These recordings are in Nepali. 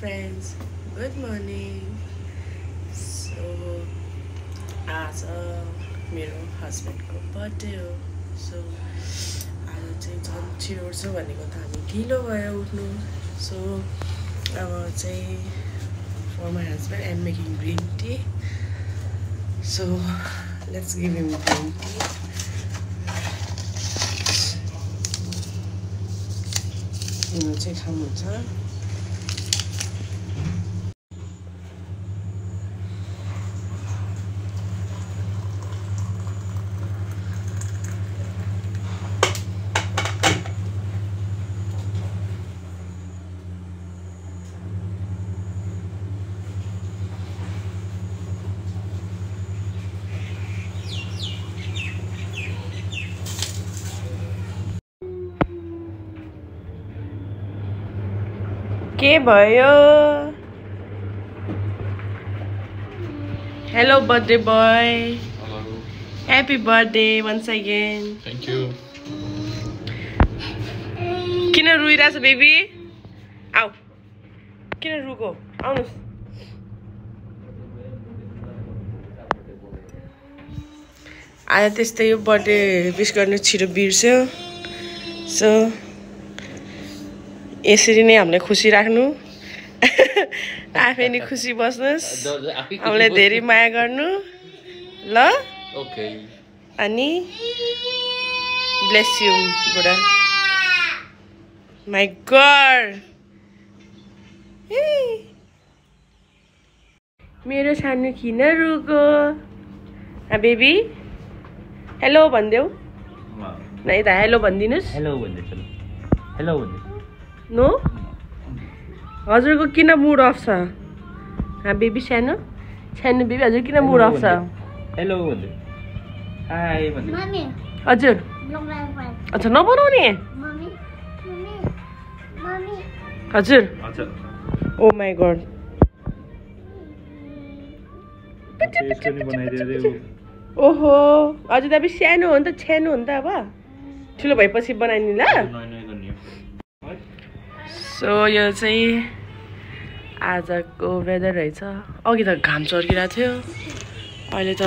friends, good morning. So आज मेरो हस्बेन्डको बर्थडे हो. सो आज चाहिँ झन् छिटो उठ्छु भनेको त हामी ढिलो भयो उठ्नु. सो अब चाहिँ for my husband I'm making green tea. So let's give him green tea. You चाहिँ खानुहुन्छ. के भयो? Hello birthday boy. Hello. Happy birthday once again. Thank you. किन रुइरहेछ बेबी? आऊ. किन रुको? आउनुस्. आज त्यस्तै यो बर्थडे विश गर्नु छिटो बिर्स्यो. सो यसरी नै हामीले खुसी राख्नु. आफै नि खुसी बस्नुस्. हामीलाई धेरै माया गर्नु ल. Okay. अनि ब्लेस यु बुढा. My God. मेरो सानो किन रुको? बेबी हेलो भनिदेऊ. नै त हेलो भनिदिनुस्. Hello भन्दै. Hello भन्दै. नो हजुरको किन मुड अफ छ? बेबी सानो बेबी हजुर किन मुड अफ छ? Hello भन्दै. Hi भन्दै. हजुर अच्छा नबनाउने हजुर. हजुर. ओ माई गॉड. त्यसको नि बनाइदियो. ओहो हजुर त अब सानो हो नि त छ्यानो हो नि त अब ठुलो भएपछि बनाइदिनु ल. सो यो चाहिँ आजको वेदर रहेछ. अघि त घाम चर्किरहेको थियो. अहिले त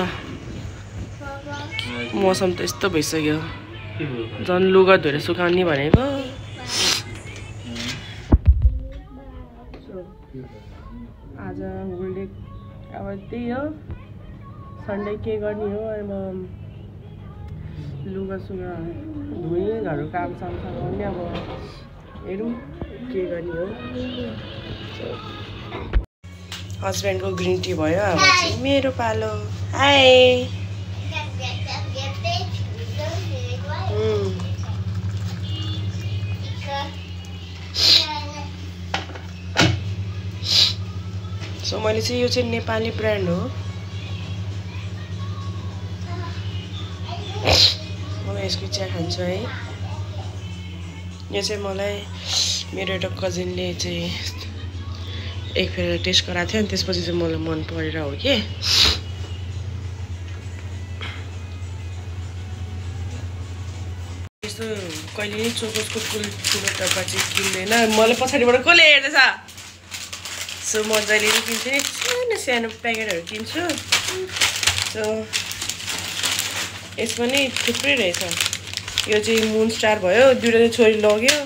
मौसम त यस्तो भइसक्यो. झन् लुगा धोएर सुकाउने भनेको. आज होल डे अब त्यही हो. सन्डे के गर्ने हो. अब लुगा सुगा धुने घरको काम साम गर्ने. अब हेरौँ के गर्ने हो. हस्बेन्डको ग्रिन टी भयो. अब चाहिँ मेरो पालो. हाई. सो मैले चाहिँ यो चाहिँ नेपाली ब्रान्ड हो. मलाई यसको चिया खान्छु है. यो चाहिँ मलाई मेरो एउटा कजिनले चाहिँ एक फेर टेस्ट गराएको थियो. अनि त्यसपछि चाहिँ मलाई मन परेर हो कि. यस्तो कहिले नि चोकोसको ठुलो डब्बा चाहिँ किन्दैन. मलाई पछाडिबाट कसले हेर्दैछ. सो म जहिले पनि किन्छु नि सानो सानो प्याकेटहरू किन्छु. सो यसमा नि थुप्रै रहेछ. यो चाहिँ मुन स्टार भयो. दुईवटा चाहिँ छोरी लग्यो.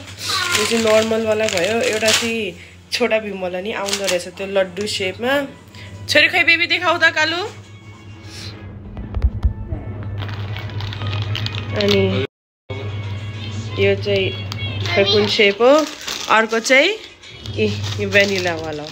यो चाहिँ नर्मलवाला भयो. एउटा चाहिँ छोटा भीमवाला नि आउँदो रहेछ त्यो लड्डु सेपमा. छोरी खै बेबी देखाउ त कालु. अनि यो चाहिँ खै कुन सेप हो. अर्को चाहिँ यो भ्यानिलावाला.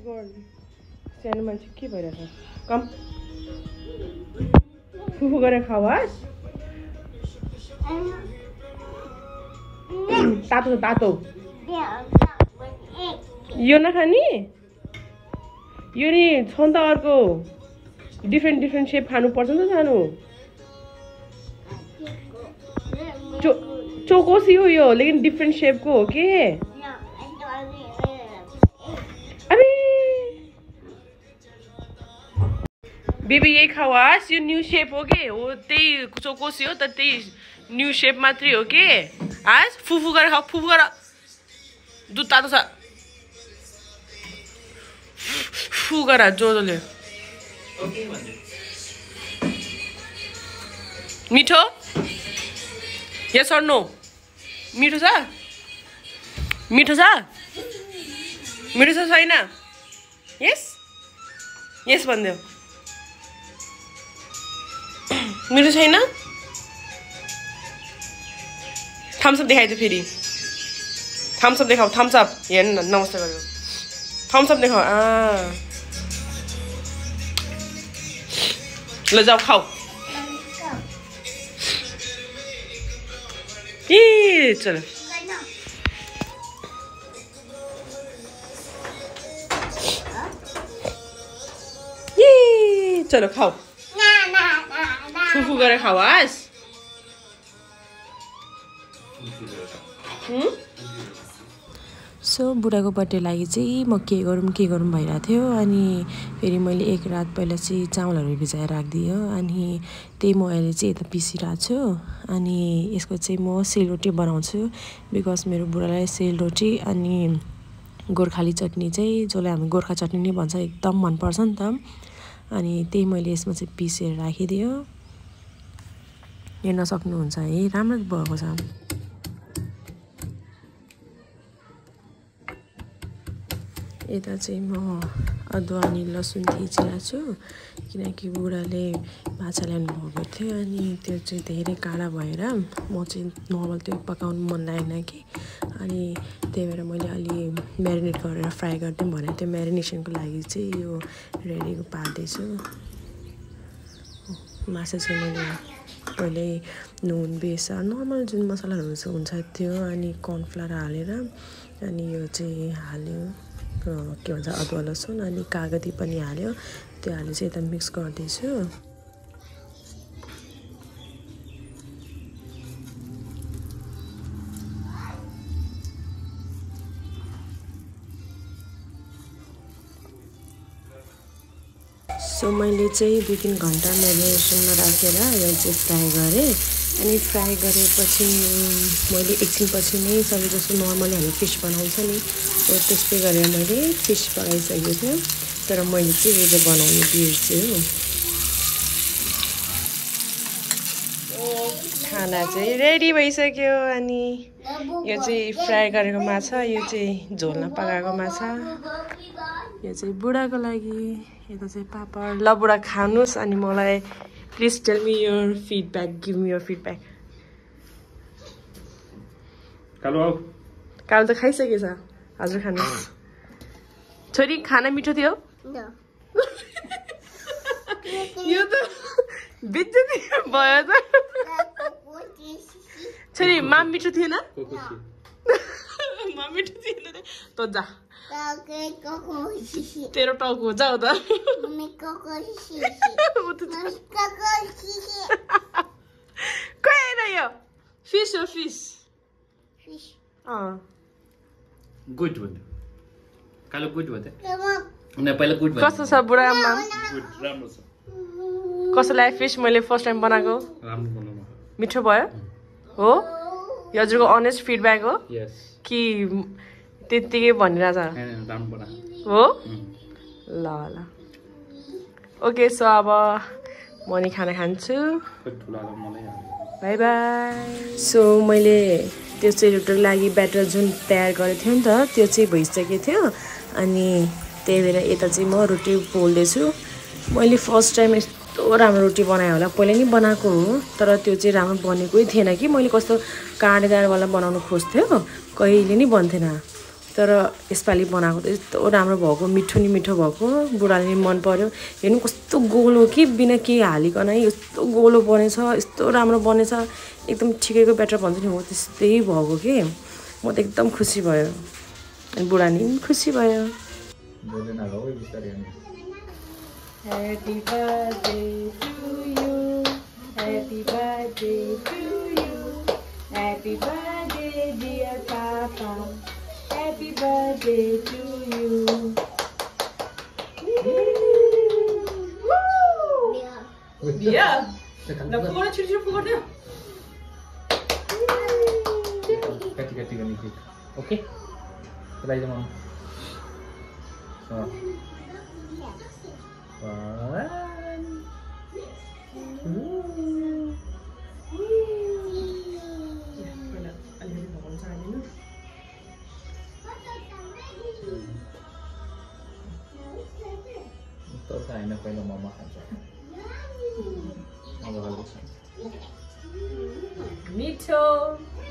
सानो मान्छे के भइरहेछ कम फुफु गरेर खाओस् तातो तातो यो नखाने यो नि छ नि त अर्को डिफ्रेन्ट सेप खानुपर्छ नि त सानो चोकोसी हो यो लेकिन डिफ्रेन्ट शेपको हो के अरे बेबी यही खाओस् यो न्यू शेप हो के हो त्यही चोकोसी हो त त्यही न्यू शेप मात्रै हो के आज फुफु गरेर खाऊ फुफु गरेर दुध तातो छ फु गरेर जोजोले मिठो यस और नो मिठो छ मिठो छ मिठो छ छैन यस यस भन्दियो मिठो छैन थम्स अप देखाइदियो फेरि थम्स अप देखाऊ थम्स अप हेर्नु न नमस्ते गरेर थम्स अप देखाऊ ल जाऊ खाऊ चलो चलो खाओ फुफु गरेर खाओस् सो बुढाको बर्थडे लागि चाहिँ म के गरौँ भइरहेको थियो अनि फेरि मैले एक रात पहिला चाहिँ चामलहरू भिजाएर राखिदियो अनि त्यही म अहिले चाहिँ यता पिसिरहेको छु अनि यसको चाहिँ म सेलरोटी बनाउँछु बिकज मेरो बुढालाई सेलरोटी अनि गोर्खाली चटनी चाहिँ जसलाई हामी गोर्खा चटनी नै भन्छ एकदम मनपर्छ नि त अनि त्यही मैले यसमा चाहिँ पिसेर राखिदियो हेर्न सक्नुहुन्छ है राम्रो भएको छ यता चाहिँ म अदुवा अनि लसुन थिचिरहेको छु किनकि बुढाले माछा ल्याउनु भएको थियो अनि त्यो चाहिँ धेरै काँडा भएर म चाहिँ नर्मल त्यो पकाउनु मन लागेन कि अनि त्यही भएर मैले अलि म्यारिनेट गरेर फ्राई गरिदिउँ भने त्यो म्यारिनेसनको लागि चाहिँ यो रेडी पार्दैछु माछा चाहिँ मैले पहिले नुन बेसार नर्मल जुन मसलाहरू हुन्छ त्यो अनि कर्नफ्लावर हालेर अनि यो चाहिँ हाल्यो के भन्छ अदुवा लसुन अनि कागती पनि हाल्यो त्यो हालेर चाहिँ यता मिक्स गर्दैछु सो मैले चाहिँ 2-3 घन्टा म्यारिनेसनमा राखेर यो चाहिँ फ्राई गरेँ अनि फ्राई गरेपछि मैले एकछिनपछि नै सबै जस्तो नर्मली हामी फिस बनाउँछ नि हो त्यस्तै गरेर मैले फिस पकाइसकेको थिएँ तर मैले चाहिँ यो चाहिँ बनाउनु बिर्सेँ हो खाना चाहिँ रेडी भइसक्यो अनि यो चाहिँ फ्राई गरेको माछा यो चाहिँ झोलमा पकाएको माछा यो चाहिँ बुढाको लागि यता चाहिँ पापड ल बुढा खानुस् अनि मलाई please tell me your feedback give me your feedback कालो त खाइसकेछ हजुर खानुहोस् छोरी खाना मिठो थियो यो त बेइज्जती भयो त छोरी माम मिठो थिएन माम मिठो थिएन त जा तेरो टाउको जाऊ त यो फिस हो फिस गुड भन्यो कालो गुड भन्यो न पहिला गुड भन्यो कस्तो छ बुढा आमा गुड राम्रो छ कस्तो लाग्यो फिस मैले फर्स्ट टाइम बनाएको राम्रो बनाउनु मिठो भयो हो यो हजुरको अनेस्ट फिडब्याक हो यस कि त्यतिकै भनिरहेछ राम्रो बना हो ल ल ओके सो अब म नि खाना खान्छु बाई बाई सो मैले त्यो सेलरोटीको लागि ब्याटर जुन तयार गरेको थियो नि त त्यो चाहिँ भइसकेको थियो अनि त्यही भएर यता चाहिँ म रोटी पोल्दैछु मैले फर्स्ट टाइम यस्तो राम्रो रोटी बनाएँ होला पहिला नि बनाएको हो तर त्यो चाहिँ राम्रो बनेकै थिएन कि मैले कस्तो काँडेदारवाला बनाउनु खोज्थ्यो कहिले नि बन्थेन तर यसपालि बनाएको त यस्तो राम्रो भएको, मिठो नि मिठो भएको, बुढाले नि मन पर्यो। हेर्नु कस्तो गोलो कि बिना केही हालिकन यस्तो गोलो बनेछ, यस्तो राम्रो बनेछ, एकदम ठिकैको ब्याटर भन्छ नि हो त्यस्तै भएको कि म त एकदम खुसी भयो अनि बुढा नि खुसी भयो। Happy birthday to you, happy birthday to you, happy birthday dear Papa, happy birthday to you. Yeah. Na pura chiri pura deu. Kati gani cake. Okay? Try the mom. So. 1, 2. Itu kayaknya pengen mama aja. Mau halus. Mito.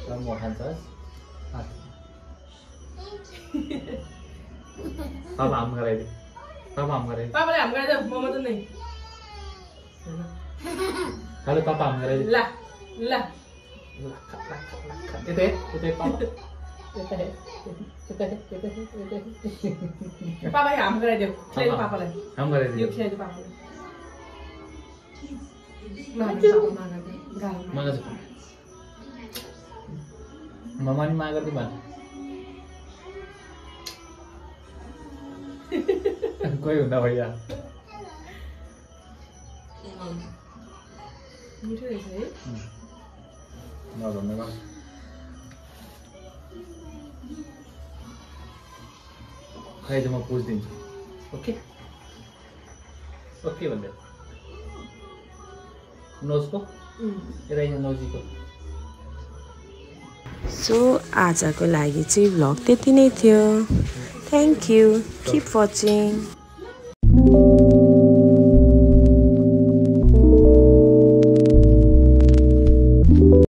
Kamu mau halus? Papa am करे दे. पापा हम करे. पापाले हम करे दे, मम्मा त नहीं. Kalau papa am करे दे. ला. Itu papa. पापा हम करे दे. खेल पापाले. हम करे दे. यो खेल पापाले. Mana sih? Mama ni makan di mana? कोही हुँदा भैया मिठो रहेछ है नभन्नु खै त म पुछिदिन्छु ओके ओके भन्दै नोजको यता नोजीको सो आजको लागि चाहिँ भ्लग त्यति नै थियो थ्याङ्क यू किप वाचिङ